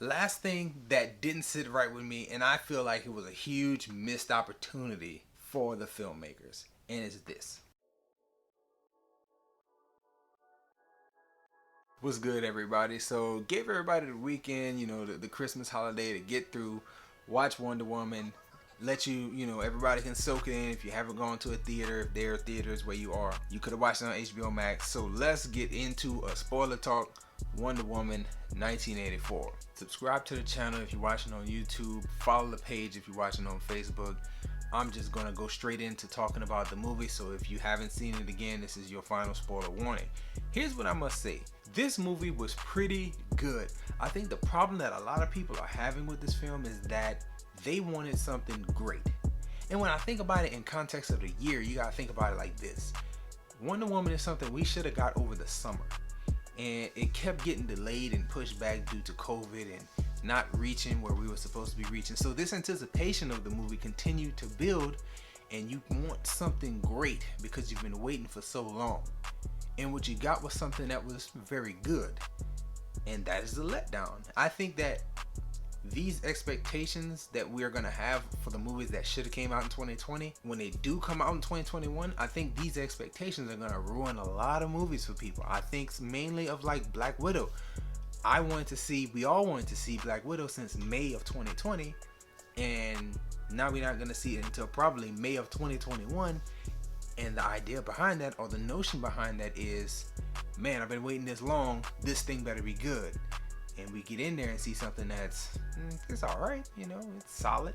Last thing that didn't sit right with me, and I feel like it was a huge missed opportunity for the filmmakers, and it's this. What's good, everybody? So, gave everybody the weekend, the Christmas holiday to get through, watch Wonder Woman, let everybody can soak it in. If you haven't gone to a theater, if there are theaters where you are, you could have watched it on HBO Max. So, let's get into a spoiler talk. Wonder Woman 1984. Subscribe to the channel if you're watching on YouTube. Follow the page if you're watching on Facebook. I'm just gonna go straight into talking about the movie, so if you haven't seen it again, this is your final spoiler warning. Here's what I must say. This movie was pretty good. I think the problem that a lot of people are having with this film is that they wanted something great. And when I think about it in context of the year, you gotta think about it like this. Wonder Woman is something we should have got over the summer. And it kept getting delayed and pushed back due to COVID and not reaching where we were supposed to be reaching. So this anticipation of the movie continued to build, and you want something great because you've been waiting for so long. And what you got was something that was very good, and that is the letdown. I think that these expectations that we're gonna have for the movies that should have came out in 2020, when they do come out in 2021, I think these expectations are gonna ruin a lot of movies for people. I think mainly of like Black Widow. We all wanted to see Black Widow since May of 2020, and now we're not gonna see it until probably May of 2021. And the idea behind that, or the notion behind that, is, man, I've been waiting this long, this thing better be good. And we get in there and see something that's it's all right, it's solid.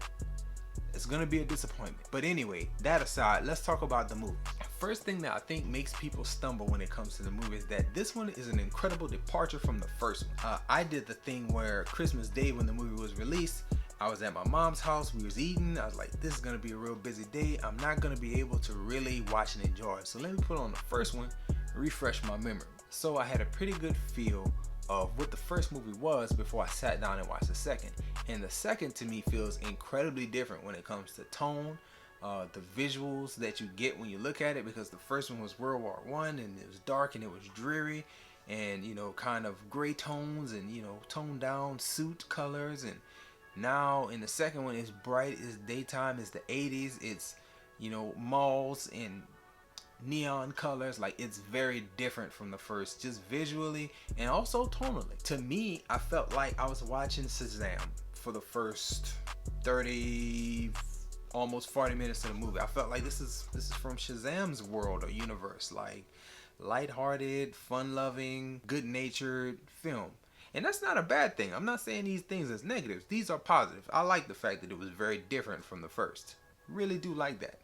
It's gonna be a disappointment. But anyway, that aside, let's talk about the movie. First thing that I think makes people stumble when it comes to the movie is that this one is an incredible departure from the first one. I did the thing where Christmas Day, when the movie was released, I was at my mom's house, we was eating, I was like, this is gonna be a real busy day, I'm not gonna be able to really watch and enjoy it. So let me put on the first one, refresh my memory. So I had a pretty good feel of what the first movie was before I sat down and watched the second. And the second, to me, feels incredibly different when it comes to tone, the visuals that you get when you look at it, because the first one was World War I, and it was dark and it was dreary, and kind of gray tones, and toned down suit colors. And now in the second one, it's bright, it's daytime, it's the 80s, it's malls and neon colors. Like, it's very different from the first, just visually and also tonally. To me, I felt like I was watching Shazam for the first 30, almost 40 minutes of the movie. I felt like this is from Shazam's world or universe, like lighthearted, fun-loving, good-natured film. And that's not a bad thing. I'm not saying these things as negatives. These are positive. I like the fact that it was very different from the first. Really do like that.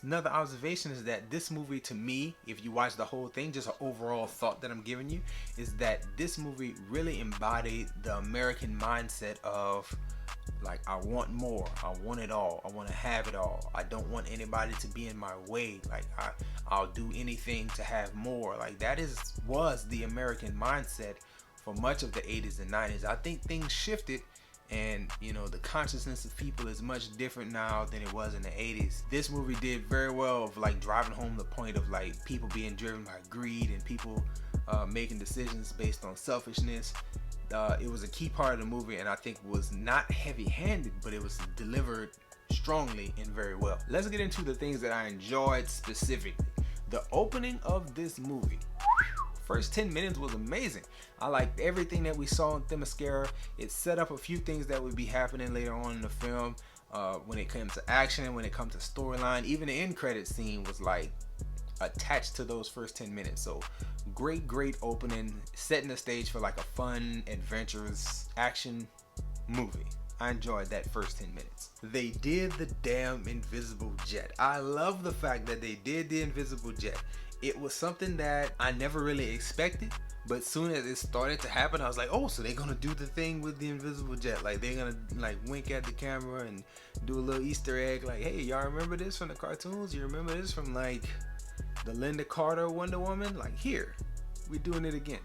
Another observation is that this movie, to me, if you watch the whole thing, just an overall thought that I'm giving you, is that this movie really embodied the American mindset of, like, I want more, I want it all, I want to have it all, I don't want anybody to be in my way, like I'll do anything to have more. Like, that was the American mindset for much of the 80s and 90s. I think things shifted, and the consciousness of people is much different now than it was in the 80s. This movie did very well of like driving home the point of like people being driven by greed and people making decisions based on selfishness. It was a key part of the movie, and I think was not heavy-handed, but it was delivered strongly and very well. Let's get into the things that I enjoyed specifically. The opening of this movie, first 10 minutes was amazing. I liked everything that we saw in Themyscira. It set up a few things that would be happening later on in the film, when it comes to action, when it comes to storyline. Even the end credit scene was like attached to those first 10 minutes. So great opening, setting the stage for like a fun, adventurous action movie. I enjoyed that first 10 minutes. They did the damn invisible jet. I love the fact that they did the invisible jet. It was something that I never really expected, but soon as it started to happen, I was like, oh, so they're gonna do the thing with the invisible jet. Like, they're gonna like wink at the camera and do a little Easter egg, like, hey, y'all remember this from the cartoons? You remember this from like the Linda Carter Wonder Woman? Like, here, we're doing it again.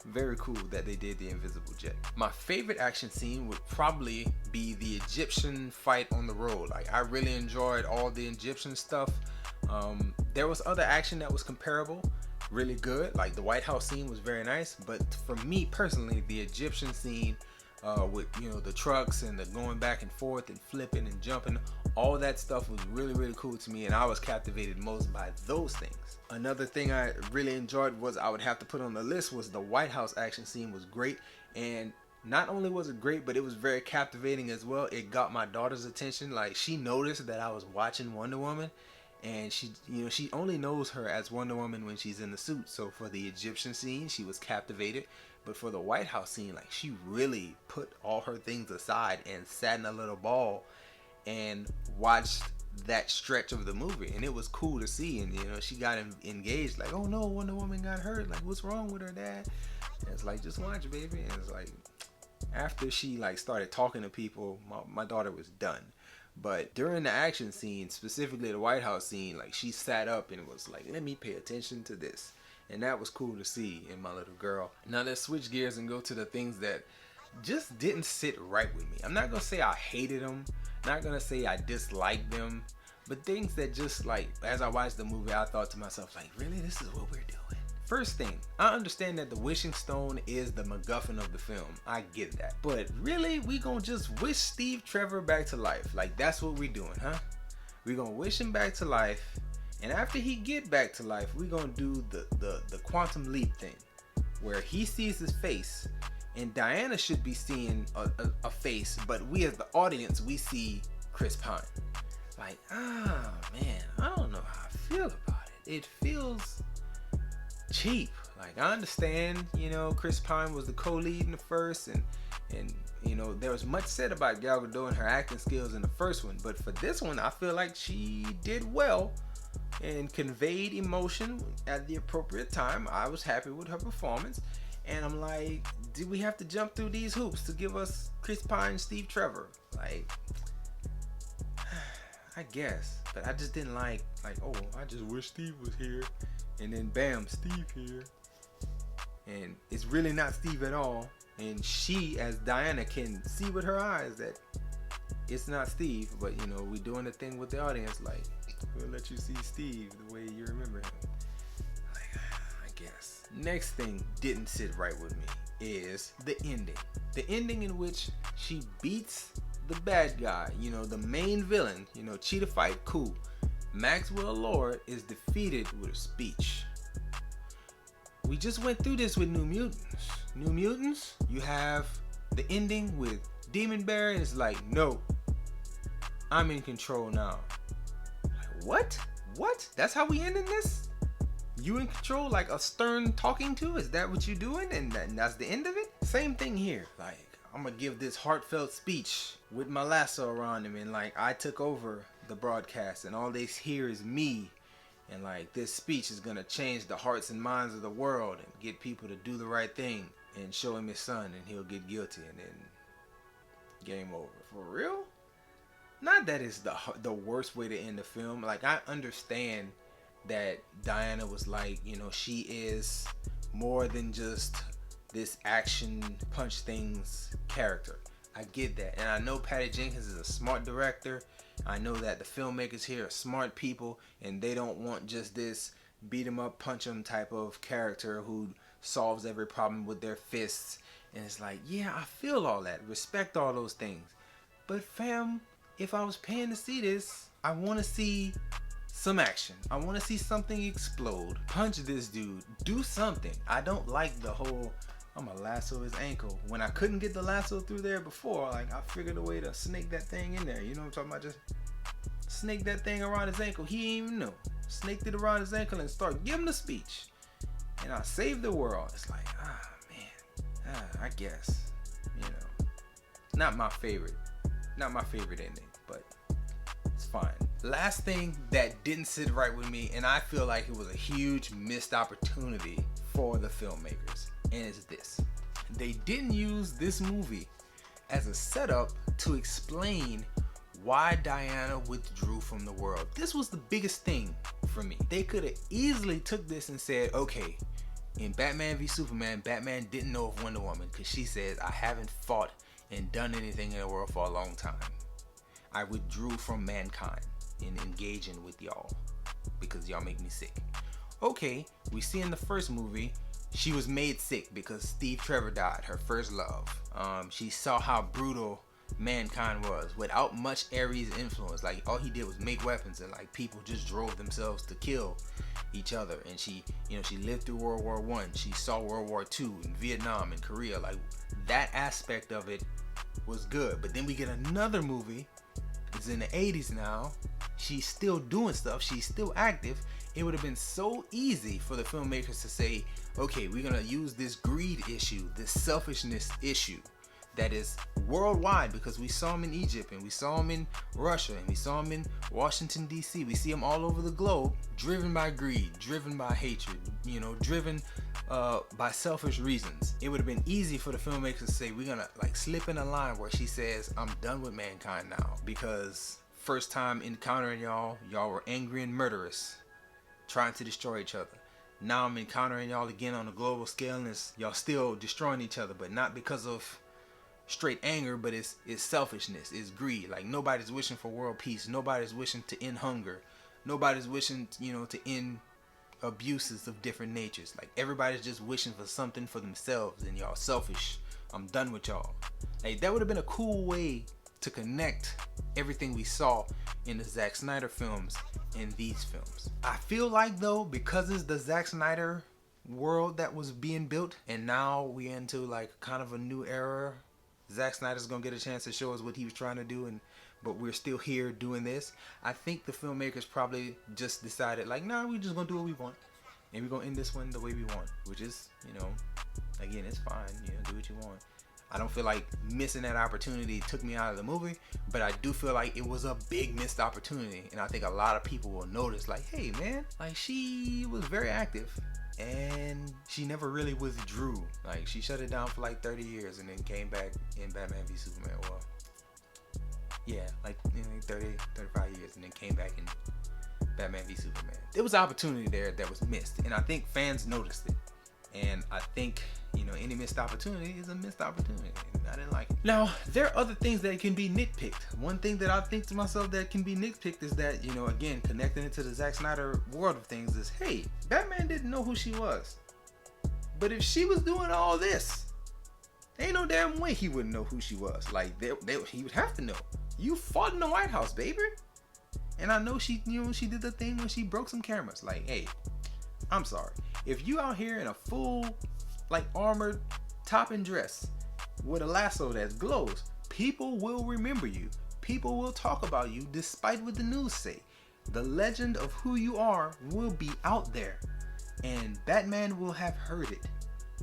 Very cool that they did the invisible jet. My favorite action scene would probably be the Egyptian fight on the road. Like, I really enjoyed all the Egyptian stuff. There was other action that was comparable, really good. Like, the White House scene was very nice, but for me personally, the Egyptian scene with the trucks and the going back and forth and flipping and jumping. All that stuff was really, really cool to me, and I was captivated most by those things. Another thing I really enjoyed was, I would have to put on the list, was the White House action scene was great. And not only was it great, but it was very captivating as well. It got my daughter's attention. Like, she noticed that I was watching Wonder Woman, and she only knows her as Wonder Woman when she's in the suit. So for the Egyptian scene, she was captivated. But for the White House scene, like, she really put all her things aside and sat in a little ball and watched that stretch of the movie, and it was cool to see. And she got engaged, like, oh no, Wonder Woman got hurt, like, what's wrong with her, dad? And it's like, just watch, baby. And it's like, after she like started talking to people, my daughter was done. But during the action scene, specifically the White House scene, like, she sat up and was like, let me pay attention to this. And that was cool to see in my little girl. Now let's switch gears and go to the things that just didn't sit right with me. I'm not gonna say I hated them, not gonna say I disliked them, but things that just, like, as I watched the movie, I thought to myself, like, really, this is what we're doing? First thing, I understand that the wishing stone is the MacGuffin of the film. I get that. But really, we gonna just wish Steve Trevor back to life? Like, that's what we doing, huh? We gonna wish him back to life, and after he get back to life, we gonna do the quantum leap thing, where he sees his face, and Diana should be seeing a face, but we as the audience, we see Chris Pine. Like, man, I don't know how I feel about it. It feels cheap. Like, I understand, Chris Pine was the co-lead in the first, and there was much said about Gal Gadot and her acting skills in the first one, but for this one, I feel like she did well and conveyed emotion at the appropriate time. I was happy with her performance, and I'm like, do we have to jump through these hoops to give us Chris Pine and Steve Trevor? Like, I guess, but I just didn't like, oh, I just wish Steve was here, and then bam, Steve here, and it's really not Steve at all, and she, as Diana, can see with her eyes that it's not Steve, but we doing the thing with the audience, like, we'll let you see Steve the way you remember him. Like, I guess. Next thing didn't sit right with me is the ending. The ending in which she beats the bad guy, the main villain, cheetah fight, cool. Maxwell Lord is defeated with a speech. We just went through this with New Mutants. New Mutants, you have the ending with Demon Bear, and it's like, no, I'm in control now. Like, what? That's how we ending this? You in control, like a stern talking to? Is that what you doing? And that's the end of it? Same thing here. Like, I'm gonna give this heartfelt speech with my lasso around him, and like, I took over the broadcast, and all they hear is me, and like, this speech is gonna change the hearts and minds of the world and get people to do the right thing, and show him his son, and he'll get guilty, and then game over. For real? Not that it's the worst way to end the film. Like, I understand that Diana was like, she is more than just this action punch things character. I get that, and I know Patty Jenkins is a smart director. I know that the filmmakers here are smart people, and they don't want just this beat 'em up, punch 'em type of character who solves every problem with their fists. And it's like, yeah, I feel all that, respect all those things, but fam, if I was paying to see this, I want to see some action. I want to see something explode, punch this dude, do something. I don't like the whole, I'm gonna lasso his ankle. When I couldn't get the lasso through there before, like, I figured a way to snake that thing in there. You know what I'm talking about? Just snake that thing around his ankle. He didn't even know. Snaked it around his ankle and start giving the speech. And I saved the world. It's like, man, I guess, not my favorite ending, but it's fine. Last thing that didn't sit right with me, and I feel like it was a huge missed opportunity for the filmmakers, and it's this. They didn't use this movie as a setup to explain why Diana withdrew from the world. This was the biggest thing for me. They could have easily took this and said, okay, in Batman v Superman, Batman didn't know of Wonder Woman because she says, I haven't fought and done anything in the world for a long time. I withdrew from mankind in engaging with y'all because y'all make me sick. Okay, we see in the first movie, she was made sick because Steve Trevor died, her first love. She saw how brutal mankind was without much Ares influence. Like all he did was make weapons, and like people just drove themselves to kill each other. And she, she lived through World War One. She saw World War Two in Vietnam and Korea. Like that aspect of it was good. But then we get another movie. It's in the 80s now. She's still doing stuff. She's still active. It would have been so easy for the filmmakers to say, okay, we're gonna use this greed issue, this selfishness issue that is worldwide, because we saw him in Egypt and we saw him in Russia and we saw him in Washington DC. We see him all over the globe, driven by greed, driven by hatred, driven by selfish reasons. It would have been easy for the filmmakers to say, we're gonna like slip in a line where she says, I'm done with mankind now, because first time encountering y'all were angry and murderous, trying to destroy each other. Now I'm encountering y'all again on a global scale, and y'all still destroying each other, but not because of straight anger, but it's selfishness, it's greed. Like nobody's wishing for world peace, nobody's wishing to end hunger, nobody's wishing to end abuses of different natures. Like everybody's just wishing for something for themselves, and y'all selfish. I'm done with y'all. Like that would have been a cool way to connect everything we saw in the Zack Snyder films in these films. I feel like though, because it's the Zack Snyder world that was being built, and now we into like kind of a new era, Zack Snyder's gonna get a chance to show us what he was trying to do, but we're still here doing this. I think the filmmakers probably just decided like, nah, we're just gonna do what we want, and we're gonna end this one the way we want, which is, again, it's fine, do what you want. I don't feel like missing that opportunity took me out of the movie, but I do feel like it was a big missed opportunity, and I think a lot of people will notice like, hey man, like she was very active and she never really withdrew. Like she shut it down for like 30 years and then came back in Batman v Superman. Well, yeah, like 30, 35 years, and then came back in Batman v Superman. There was an opportunity there that was missed, and I think fans noticed it. And I think, any missed opportunity is a missed opportunity. I didn't like it. Now, there are other things that can be nitpicked. One thing that I think to myself that can be nitpicked is that, again, connecting it to the Zack Snyder world of things is, hey, Batman didn't know who she was. But if she was doing all this, ain't no damn way he wouldn't know who she was. Like, he would have to know. You fought in the White House, baby. And I know she, she did the thing when she broke some cameras. Like, hey, I'm sorry. If you out here in a full, like, armored top and dress with a lasso that glows, people will remember you. People will talk about you despite what the news say. The legend of who you are will be out there, and Batman will have heard it.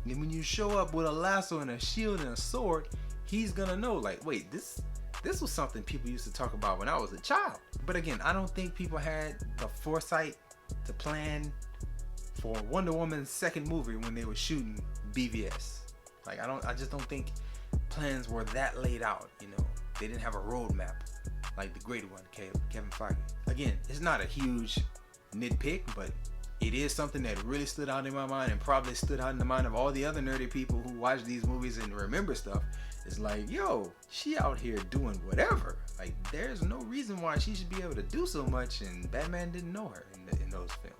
And when you show up with a lasso and a shield and a sword, he's gonna know, like, wait, this was something people used to talk about when I was a child. But again, I don't think people had the foresight to plan for Wonder Woman's second movie when they were shooting BVS. Like I just don't think plans were that laid out. They didn't have a roadmap like the great one, Kevin Feige. Again, it's not a huge nitpick, but it is something that really stood out in my mind, and probably stood out in the mind of all the other nerdy people who watch these movies and remember stuff. It's like, yo, she out here doing whatever. Like, there's no reason why she should be able to do so much, and Batman didn't know her in those films.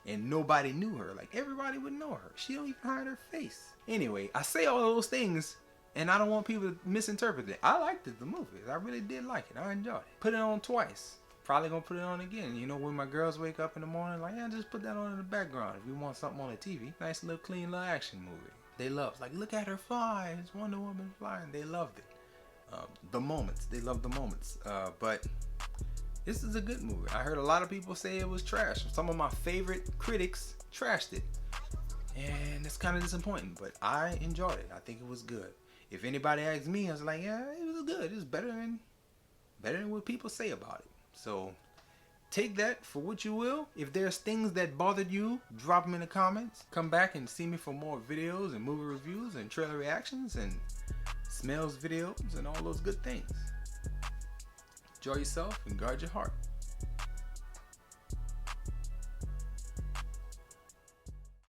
And nobody knew her. Like, everybody would know her. She don't even hide her face. Anyway, I say all those things, and I don't want people to misinterpret it. I liked the movie. I really did like it. I enjoyed it. Put it on twice. Probably gonna put it on again. When my girls wake up in the morning, like, yeah, just put that on in the background. If we want something on the TV, nice little clean little action movie. They love, like, look at her fly. It's Wonder Woman flying. They loved it. The moments. They loved the moments. But this is a good movie. I heard a lot of people say it was trash. Some of my favorite critics trashed it. And it's kind of disappointing, but I enjoyed it. I think it was good. If anybody asked me, I was like, yeah, it was good. It was better than what people say about it. So take that for what you will. If there's things that bothered you, drop them in the comments. Come back and see me for more videos and movie reviews and trailer reactions and smells videos and all those good things. Enjoy yourself and guard your heart.